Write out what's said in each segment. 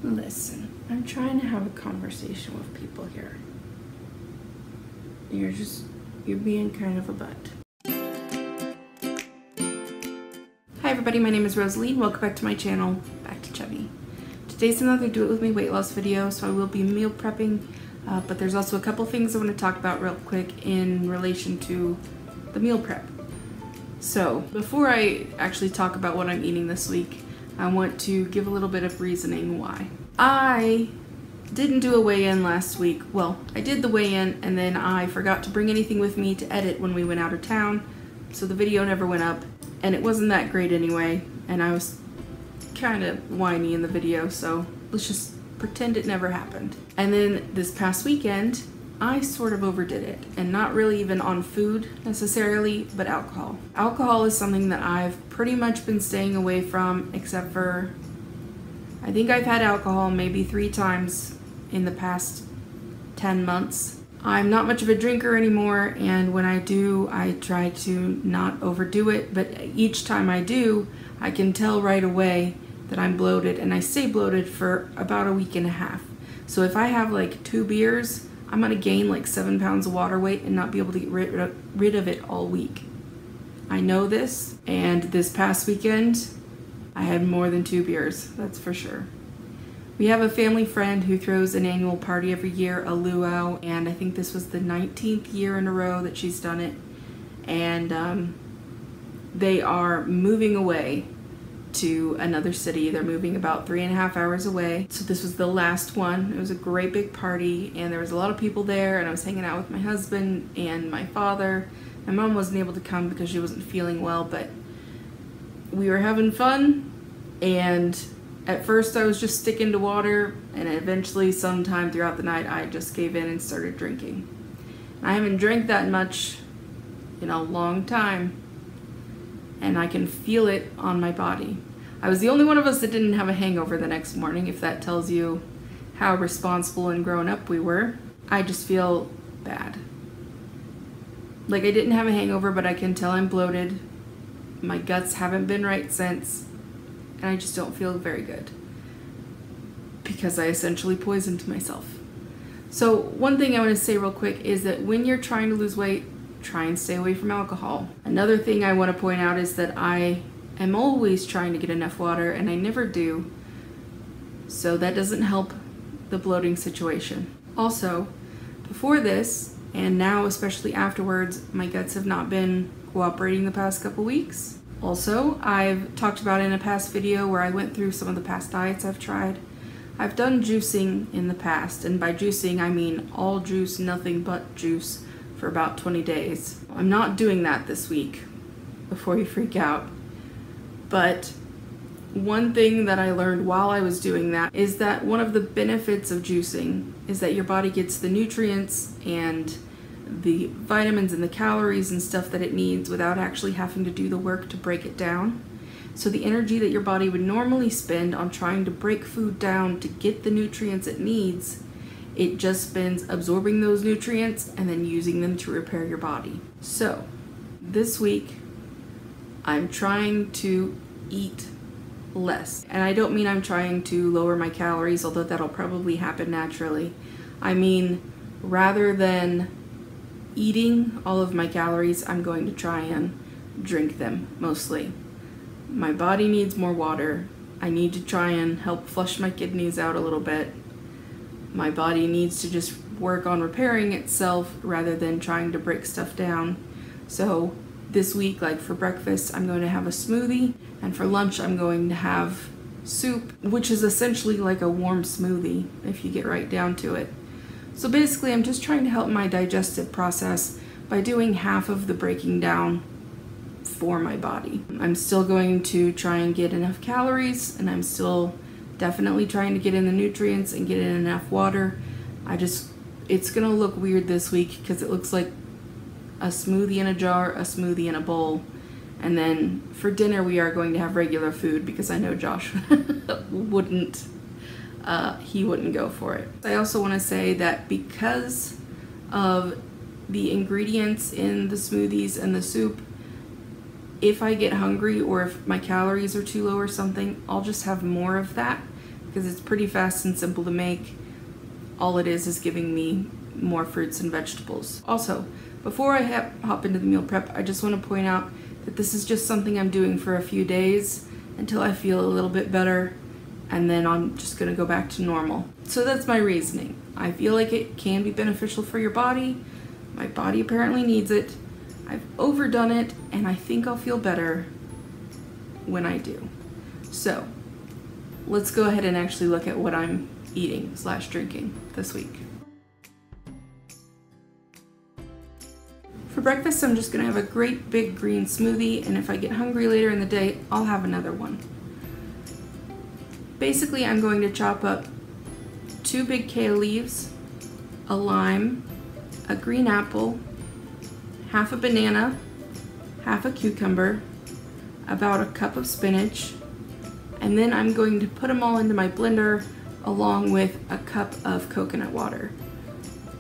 Listen, I'm trying to have a conversation with people here. You're being kind of a butt. Hi everybody, my name is Rosalie. Welcome back to my channel, back to Chubby. Today's another Do It With Me weight loss video, so I will be meal prepping, but there's also a couple things I want to talk about real quick in relation to the meal prep. So before I actually talk about what I'm eating this week, I want to give a little bit of reasoning why. I didn't do a weigh-in last week. Well, I did the weigh-in and then I forgot to bring anything with me to edit when we went out of town, so the video never went up, and it wasn't that great anyway, and I was kind of whiny in the video, so let's just pretend it never happened. And then this past weekend, I sort of overdid it, and not really even on food necessarily, but alcohol. Alcohol is something that I've pretty much been staying away from, except for, I think I've had alcohol maybe 3 times in the past 10 months. I'm not much of a drinker anymore, and when I do, I try to not overdo it, but each time I do, I can tell right away that I'm bloated, and I stay bloated for about a week and a half. So if I have like 2 beers, I'm gonna gain like 7 pounds of water weight and not be able to get rid of it all week. I know this, and this past weekend, I had more than 2 beers, that's for sure. We have a family friend who throws an annual party every year, a luau, and I think this was the 19th year in a row that she's done it. And they are moving away to another city. They're moving about 3.5 hours away. So this was the last one. It was a great big party, and there was a lot of people there, and I was hanging out with my husband and my father. My mom wasn't able to come because she wasn't feeling well, but we were having fun, and at first I was just sticking to water, and eventually sometime throughout the night I just gave in and started drinking. I haven't drank that much in a long time, and I can feel it on my body. I was the only one of us that didn't have a hangover the next morning, if that tells you how responsible and grown up we were. I just feel bad. Like, I didn't have a hangover, but I can tell I'm bloated. My guts haven't been right since, and I just don't feel very good because I essentially poisoned myself. So one thing I want to say real quick is that when you're trying to lose weight, try and stay away from alcohol. Another thing I want to point out is that I am always trying to get enough water, and I never do, so that doesn't help the bloating situation. Also, before this, and now especially afterwards, my guts have not been cooperating the past couple weeks. Also, I've talked about in a past video where I went through some of the past diets I've tried. I've done juicing in the past, and by juicing I mean all juice, nothing but juice, for about 20 days. I'm not doing that this week, before you freak out. But one thing that I learned while I was doing that is that one of the benefits of juicing is that your body gets the nutrients and the vitamins and the calories and stuff that it needs without actually having to do the work to break it down. So the energy that your body would normally spend on trying to break food down to get the nutrients it needs, it just spends absorbing those nutrients and then using them to repair your body. So this week I'm trying to eat less. And I don't mean I'm trying to lower my calories, although that'll probably happen naturally. I mean, rather than eating all of my calories, I'm going to try and drink them mostly. My body needs more water. I need to try and help flush my kidneys out a little bit. My body needs to just work on repairing itself rather than trying to break stuff down. So this week, like for breakfast, I'm going to have a smoothie, and for lunch I'm going to have soup, which is essentially like a warm smoothie if you get right down to it. So basically I'm just trying to help my digestive process by doing half of the breaking down for my body. I'm still going to try and get enough calories, and I'm still definitely trying to get in the nutrients and get in enough water. It's gonna look weird this week because it looks like a smoothie in a jar, a smoothie in a bowl, and then for dinner we are going to have regular food because I know Josh wouldn't go for it. I also want to say that because of the ingredients in the smoothies and the soup, if I get hungry or if my calories are too low or something, I'll just have more of that because it's pretty fast and simple to make. All it is giving me more fruits and vegetables. Also, before I hop into the meal prep, I just want to point out that this is just something I'm doing for a few days until I feel a little bit better, and then I'm just gonna go back to normal. So that's my reasoning. I feel like it can be beneficial for your body. My body apparently needs it. I've overdone it, and I think I'll feel better when I do. So let's go ahead and actually look at what I'm eating / drinking this week. For breakfast, I'm just gonna have a great big green smoothie, and if I get hungry later in the day, I'll have another one. Basically, I'm going to chop up 2 big kale leaves, a lime, a green apple, half a banana, half a cucumber, about a cup of spinach, and then I'm going to put them all into my blender along with a cup of coconut water.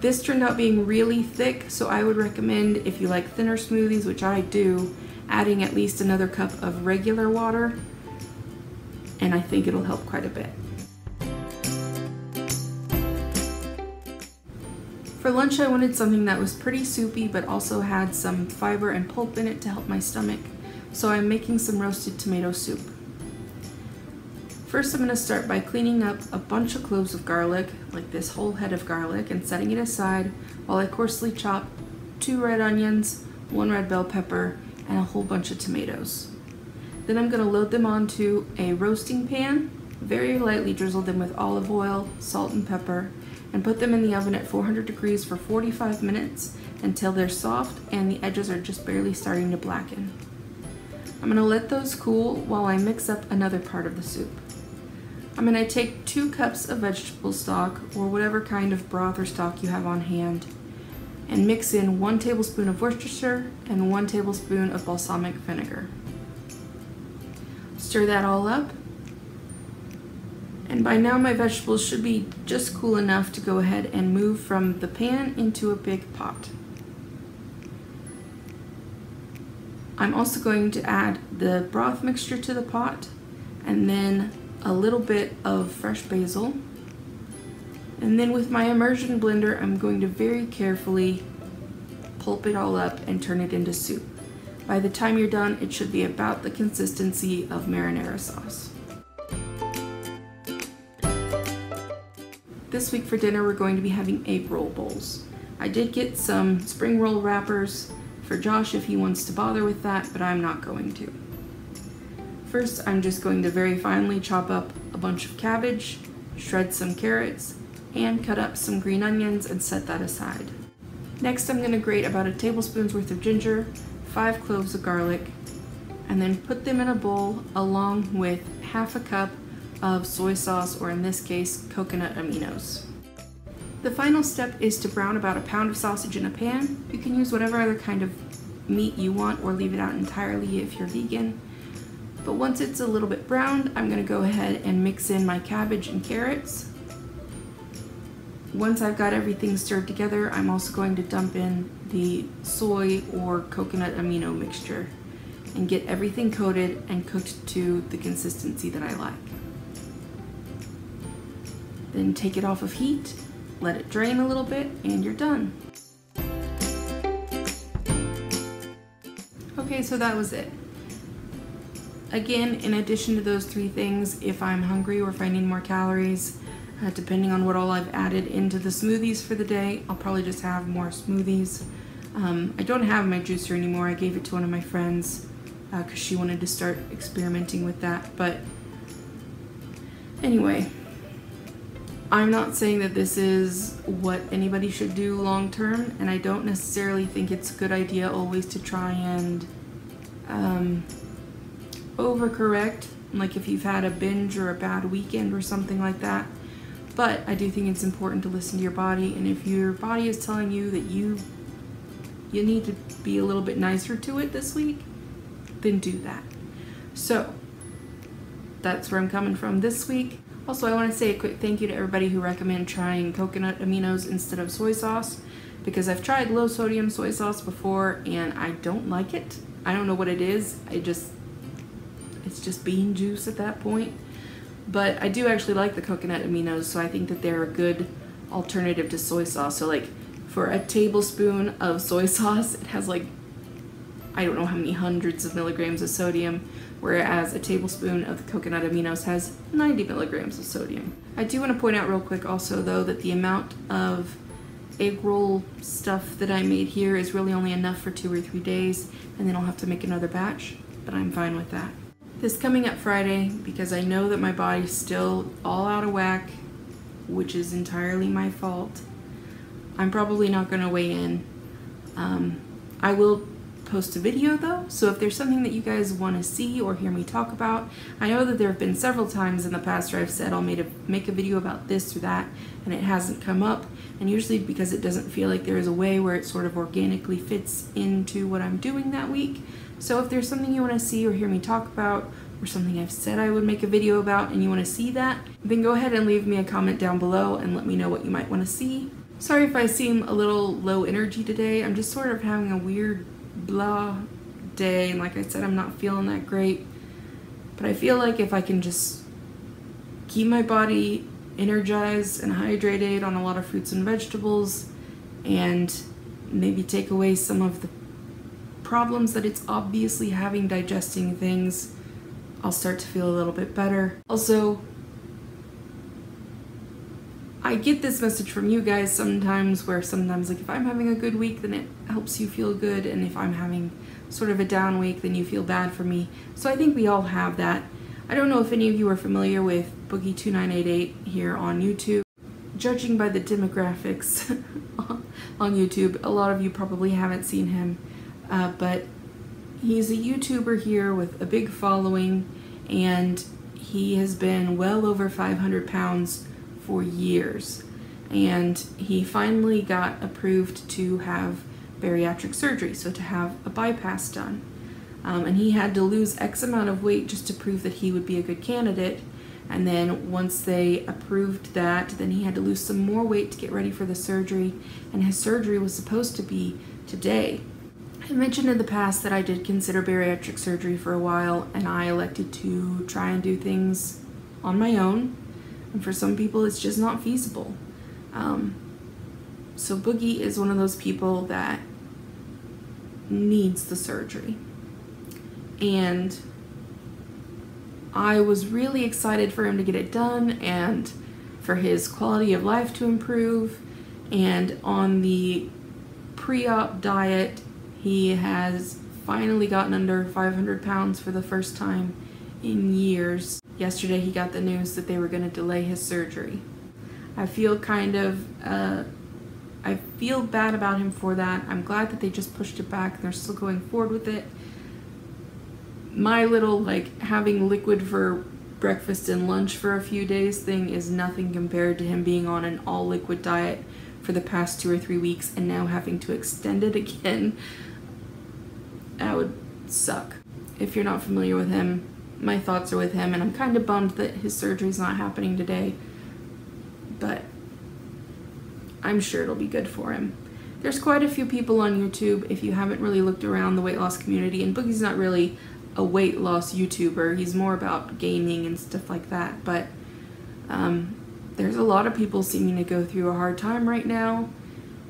This turned out being really thick, so I would recommend, if you like thinner smoothies, which I do, adding at least another cup of regular water, and I think it'll help quite a bit. For lunch, I wanted something that was pretty soupy but also had some fiber and pulp in it to help my stomach, so I'm making some roasted tomato soup. First, I'm going to start by cleaning up a bunch of cloves of garlic, like this whole head of garlic, and setting it aside while I coarsely chop 2 red onions, 1 red bell pepper, and a whole bunch of tomatoes. Then I'm going to load them onto a roasting pan, very lightly drizzle them with olive oil, salt, and pepper, and put them in the oven at 400 degrees for 45 minutes until they're soft and the edges are just barely starting to blacken. I'm going to let those cool while I mix up another part of the soup. I'm going to take 2 cups of vegetable stock, or whatever kind of broth or stock you have on hand, and mix in 1 tablespoon of Worcestershire and 1 tablespoon of balsamic vinegar. Stir that all up, and by now my vegetables should be just cool enough to go ahead and move from the pan into a big pot. I'm also going to add the broth mixture to the pot, and then a little bit of fresh basil, and then with my immersion blender I'm going to very carefully pulp it all up and turn it into soup. By the time you're done, it should be about the consistency of marinara sauce. This week for dinner we're going to be having egg roll bowls. I did get some spring roll wrappers for Josh if he wants to bother with that, but I'm not going to. First, I'm just going to very finely chop up a bunch of cabbage, shred some carrots, and cut up some green onions and set that aside. Next, I'm going to grate about a tablespoon's worth of ginger, 5 cloves of garlic, and then put them in a bowl along with half a cup of soy sauce, or in this case, coconut aminos. The final step is to brown about a pound of sausage in a pan. You can use whatever other kind of meat you want or leave it out entirely if you're vegan. But once it's a little bit browned, I'm going to go ahead and mix in my cabbage and carrots. Once I've got everything stirred together, I'm also going to dump in the soy or coconut amino mixture and get everything coated and cooked to the consistency that I like. Then take it off of heat, let it drain a little bit, and you're done. Okay, so that was it. Again, in addition to those 3 things, if I'm hungry or if I need more calories, depending on what all I've added into the smoothies for the day, I'll probably just have more smoothies. I don't have my juicer anymore. I gave it to one of my friends because she wanted to start experimenting with that. But anyway, I'm not saying that this is what anybody should do long term, and I don't necessarily think it's a good idea always to try and overcorrect, like if you've had a binge or a bad weekend or something like that. But I do think it's important to listen to your body, and if your body is telling you that you need to be a little bit nicer to it this week, then do that. So that's where I'm coming from this week. Also, I want to say a quick thank you to everybody who recommend trying coconut aminos instead of soy sauce, because I've tried low sodium soy sauce before and I don't like it. I don't know what it is. It's just bean juice at that point. but I do actually like the coconut aminos, so I think that they're a good alternative to soy sauce. So like for a tablespoon of soy sauce, it has like, I don't know how many hundreds of milligrams of sodium, whereas a tablespoon of the coconut aminos has 90 milligrams of sodium. I do want to point out real quick also though that the amount of egg roll stuff that I made here is really only enough for 2 or 3 days, and then I'll have to make another batch, but I'm fine with that. This coming up Friday, because I know that my body's still all out of whack, which is entirely my fault, I'm probably not going to weigh in. I will post a video though, so if there's something that you guys want to see or hear me talk about, I know that there have been several times in the past where I've said I'll make a video about this or that, and it hasn't come up, and usually because it doesn't feel like there is a way where it sort of organically fits into what I'm doing that week. So if there's something you want to see or hear me talk about, or something I've said I would make a video about and you want to see that, then go ahead and leave me a comment down below and let me know what you might want to see. Sorry if I seem a little low energy today. I'm just sort of having a weird blah day, and like I said, I'm not feeling that great, but I feel like if I can just keep my body energized and hydrated on a lot of fruits and vegetables, and maybe take away some of the problems that it's obviously having digesting things, I'll start to feel a little bit better. Also, I get this message from you guys sometimes, where sometimes like if I'm having a good week, then it helps you feel good, and if I'm having sort of a down week, then you feel bad for me. So I think we all have that. I don't know if any of you are familiar with Boogie2988 here on YouTube. Judging by the demographics on YouTube, a lot of you probably haven't seen him, but he's a YouTuber here with a big following, and he has been well over 500 pounds for years, and he finally got approved to have bariatric surgery, so to have a bypass done, and he had to lose X amount of weight just to prove that he would be a good candidate. And then once they approved that, then he had to lose some more weight to get ready for the surgery, and his surgery was supposed to be today. I mentioned in the past that I did consider bariatric surgery for a while, and I elected to try and do things on my own. And for some people, it's just not feasible. So Boogie is one of those people that needs the surgery. And I was really excited for him to get it done and for his quality of life to improve. And on the pre-op diet, he has finally gotten under 500 pounds for the first time in years. Yesterday he got the news that they were going to delay his surgery. I feel I feel bad about him for that. I'm glad that they just pushed it back and they're still going forward with it. My little like having liquid for breakfast and lunch for a few days thing is nothing compared to him being on an all liquid diet for the past 2 or 3 weeks and now having to extend it again. That would suck. If you're not familiar with him, my thoughts are with him, and I'm kind of bummed that his surgery's not happening today, but I'm sure it'll be good for him. There's quite a few people on YouTube, if you haven't really looked around the weight loss community, and Boogie's not really a weight loss YouTuber, he's more about gaming and stuff like that, but there's a lot of people seeming to go through a hard time right now,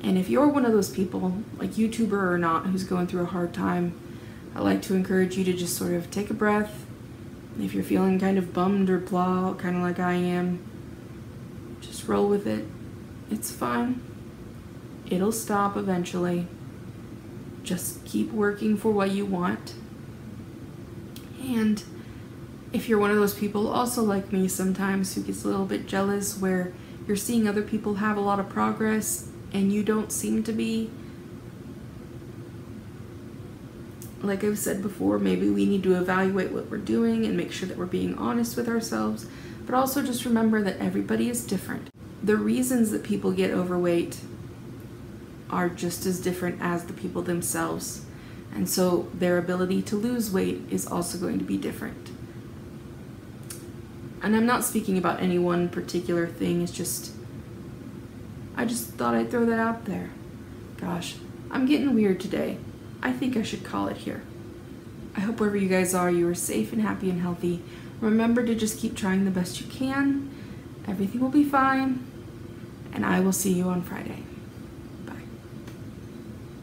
and if you're one of those people, like YouTuber or not, who's going through a hard time, I like to encourage you to just sort of take a breath. If you're feeling kind of bummed or blah, kind of like I am, just roll with it. It's fine. It'll stop eventually. Just keep working for what you want. And if you're one of those people also like me sometimes who gets a little bit jealous where you're seeing other people have a lot of progress and you don't seem to be, like I've said before, maybe we need to evaluate what we're doing and make sure that we're being honest with ourselves, but also just remember that everybody is different. The reasons that people get overweight are just as different as the people themselves, and so their ability to lose weight is also going to be different. And I'm not speaking about any one particular thing, it's just, I just thought I'd throw that out there. Gosh, I'm getting weird today. I think I should call it here. I hope wherever you guys are, you are safe and happy and healthy. Remember to just keep trying the best you can. Everything will be fine, and I will see you on Friday.